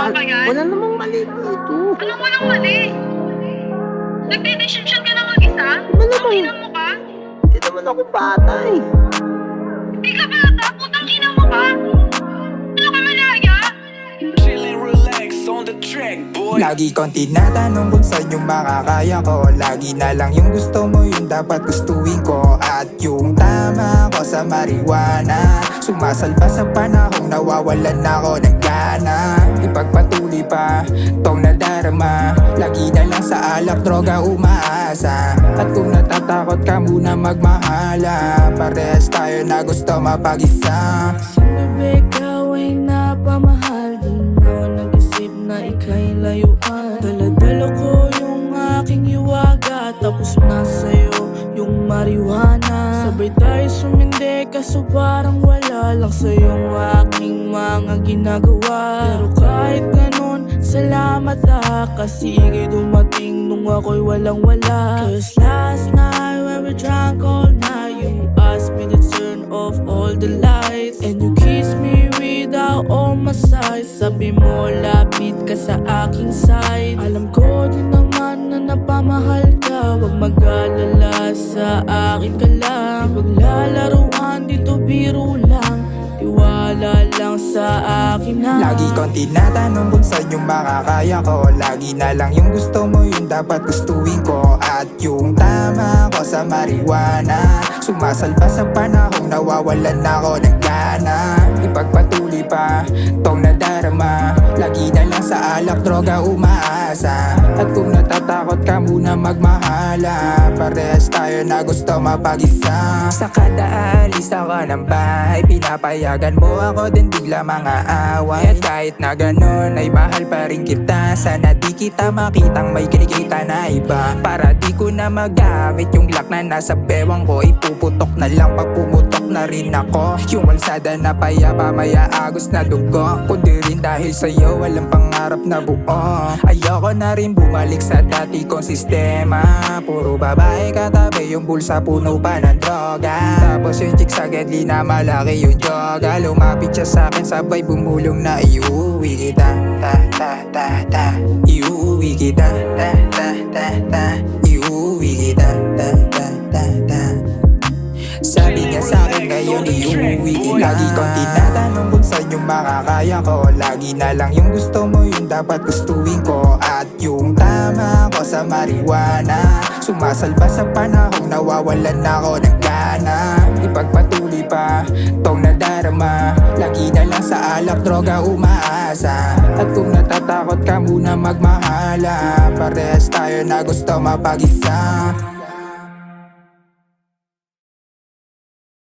Tama ba yan? Wala namang mali dito. Anong walang mali? Nagdidesisyon ka na mag-isa? Ano naman? Ang ina mo ka? Hindi naman ako bata eh. Hindi ka bata, putang ina mo ka? Ano ka malaya? Chillin', relax on the track, boy. Lagi kong tinatanong kung saan yung makakaya ko. Lagi na lang yung gusto mo, yung dapat gustuin ko. At yung tama ko sa marijuana, sumasalba sa panahong nawawalan ako ng gana. Ipagpatuloy pa tong nadarama, lagi na lang sa alak, droga umaasa. At kung natatakot ka muna magmahala, parehas tayo na gusto mapag-isa. Sinabi ikaw ay napamahal, di na ako nag-isip na ika'y layuan. Dala-dala ko yung aking hiwaga, tapos nasa'yo yung marijuana. Sabay tayo sumindi, kaso parang wala lang sa'yong aking mga ginagawa. Pero kahit ganun, salamat kasi ika'y dumating nung ako'y walang-wala. Cause last night when we drank all night, you asked me to turn off all the lights, and you kissed me without all my sighs. Sabi mo lapit ka sa aking side. Alam ko din naman na napamahal ka, wag mag-alala, sa akin ka lang. Ipaglalaruan dito biro lang, tiwala lang sa akin na. Lagi kong tinatanong kung saan yung makakaya ko. Lagi na lang yung gusto mo, yung dapat gustuin ko. At yung tama ko sa marijuana, sumasalba sa panahong nawawalan ako ng gana. Ipagpatuloy pa tong nadarama, lagi na lang sa alak, droga umaasa. At kung natatakot ka muna magmahala, parehas tayo na gusto mapag-isa. Sa kada aalis ako ng bahay, pinapayagan mo ako din bigla mga away. At kahit na ganun ay mahal pa rin kita, sana di kita makitang may kinikita na iba. Para di ko na magamit yung lock na nasa bewang ko, ipuputok na lang pag pumutok na rin ako. Yung kalsada na payapa, maya agos na dugo, kundi rin dahil sa'yo walang pangarap na buo. Ayoko na rin bumalik sa dati kong sistema, puro babae katabi, yung bulsa puno pa ng droga. Tapos yung chick sa gedli na malaki yung joga, lumapit siya sa'kin sabay bumulong na iuwi kita. Ta ta ta ta, iuwi kita. Ta ta ta ta, iuwi kita. Ta ta ta ta. Sabi niya sa'kin ngayon iuwi kita. Lagi kong tinatanong kung saan yung makakaya ko. Lagi na lang yung gusto mo, yung dapat gustuin ko. At yung tama ko sa marijuana, sumasalba sa panahong nawawalan ako ng gana. Ipagpatuloy pa tong nadarama, lagi na lang sa alak, droga umaasa. At kung natatakot ka muna magmahala, parehas tayo na gusto mapag-isa.